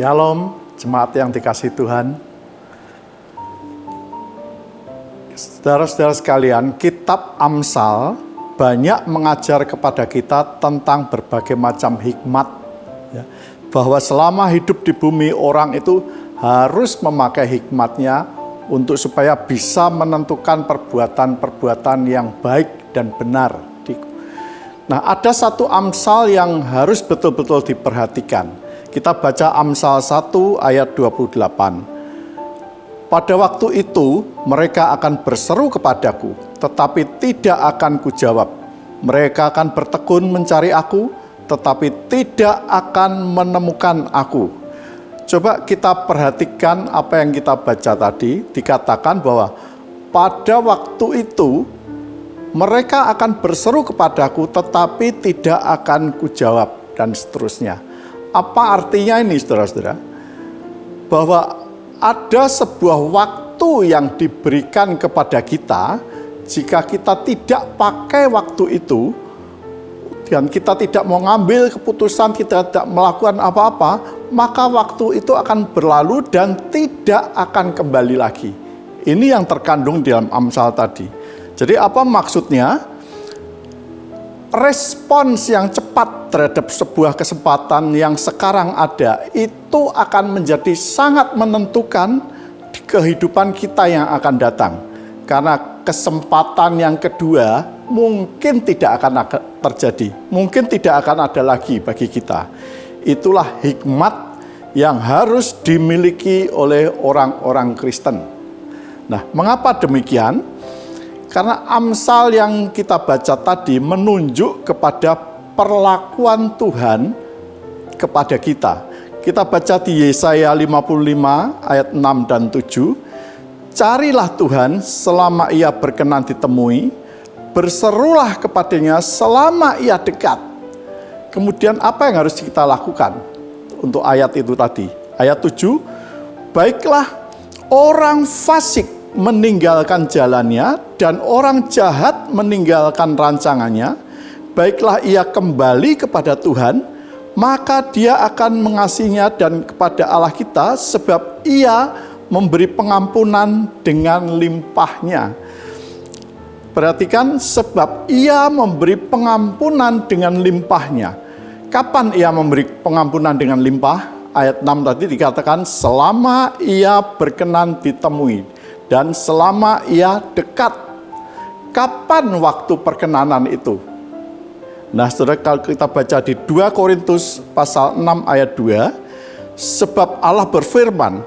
Shalom, jemaat yang dikasihi Tuhan. Saudara-saudara sekalian, kitab Amsal banyak mengajar kepada kita tentang berbagai macam hikmat. Bahwa selama hidup di bumi, orang itu harus memakai hikmatnya untuk supaya bisa menentukan perbuatan-perbuatan yang baik dan benar. Nah, ada satu Amsal yang harus betul-betul diperhatikan. Kita baca Amsal 1 ayat 28. Pada waktu itu mereka akan berseru kepadaku, tetapi tidak akan kujawab. Mereka akan bertekun mencari aku, tetapi tidak akan menemukan aku. Coba kita perhatikan apa yang kita baca tadi. Dikatakan bahwa pada waktu itu mereka akan berseru kepadaku, tetapi tidak akan kujawab, dan seterusnya. Apa artinya ini, saudara-saudara? Bahwa ada sebuah waktu yang diberikan kepada kita. Jika kita tidak pakai waktu itu, dan kita tidak mau ngambil keputusan, kita tidak melakukan apa-apa, maka waktu itu akan berlalu dan tidak akan kembali lagi. Ini yang terkandung di dalam Amsal tadi. Jadi apa maksudnya? Respons yang cepat terhadap sebuah kesempatan yang sekarang ada, itu akan menjadi sangat menentukan di kehidupan kita yang akan datang. Karena kesempatan yang kedua mungkin tidak akan terjadi, mungkin tidak akan ada lagi bagi kita. Itulah hikmat yang harus dimiliki oleh orang-orang Kristen. Nah, mengapa demikian? Karena Amsal yang kita baca tadi menunjuk kepada perlakuan Tuhan kepada kita. Kita baca di Yesaya 55 ayat 6 dan 7. Carilah Tuhan selama ia berkenan ditemui, berserulah kepadanya selama ia dekat. Kemudian apa yang harus kita lakukan untuk ayat itu tadi? Ayat 7, baiklah orang fasik meninggalkan jalannya dan orang jahat meninggalkan rancangannya, baiklah ia kembali kepada Tuhan, maka dia akan mengasihinya dan kepada Allah kita, sebab ia memberi pengampunan dengan limpahnya. Perhatikan, sebab ia memberi pengampunan dengan limpahnya. Kapan ia memberi pengampunan dengan limpah? Ayat 6 tadi dikatakan selama ia berkenan ditemui dan selama ia dekat. Kapan waktu perkenanan itu? Nah, saudara, kalau kita baca di 2 Korintus pasal 6 ayat 2, sebab Allah berfirman,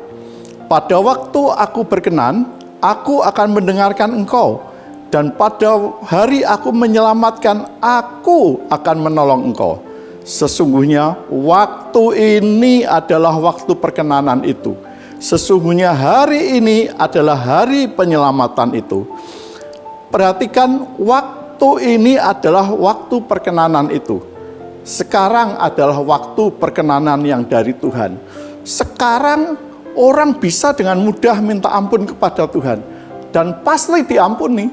pada waktu aku berkenan, aku akan mendengarkan engkau, dan pada hari aku menyelamatkan, aku akan menolong engkau. Sesungguhnya waktu ini adalah waktu perkenanan itu. Sesungguhnya hari ini adalah hari penyelamatan itu. Perhatikan, waktu ini adalah waktu perkenanan itu. Sekarang adalah waktu perkenanan yang dari Tuhan. Sekarang orang bisa dengan mudah minta ampun kepada Tuhan. Dan pasti diampuni.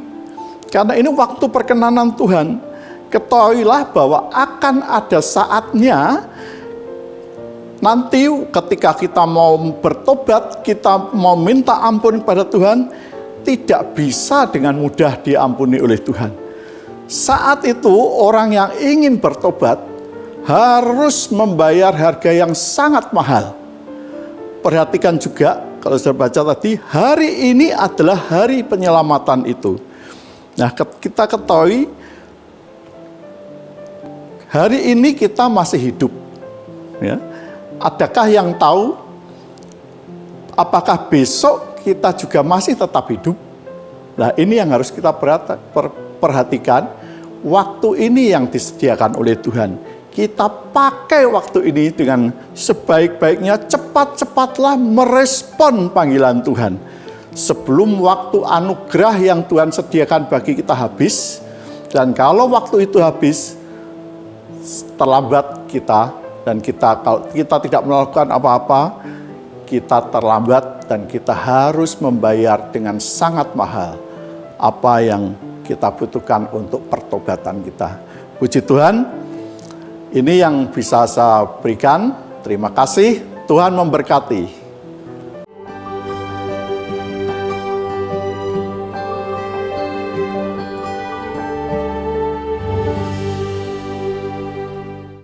Karena ini waktu perkenanan Tuhan. Ketahuilah bahwa akan ada saatnya nanti ketika kita mau bertobat, kita mau minta ampun kepada Tuhan, tidak bisa dengan mudah diampuni oleh Tuhan. Saat itu orang yang ingin bertobat harus membayar harga yang sangat mahal. Perhatikan juga, kalau saya baca tadi, hari ini adalah hari penyelamatan itu. Nah, kita ketahui, hari ini kita masih hidup. Ya. Adakah yang tahu apakah besok kita juga masih tetap hidup? Nah, ini yang harus kita perhatikan. Waktu ini yang disediakan oleh Tuhan. Kita pakai waktu ini dengan sebaik-baiknya, cepat-cepatlah merespon panggilan Tuhan. Sebelum waktu anugerah yang Tuhan sediakan bagi kita habis. Dan kalau waktu itu habis, terlambat kita. Dan kalau kita tidak melakukan apa-apa, kita terlambat dan kita harus membayar dengan sangat mahal apa yang kita butuhkan untuk pertobatan kita. Puji Tuhan, ini yang bisa saya berikan. Terima kasih. Tuhan memberkati.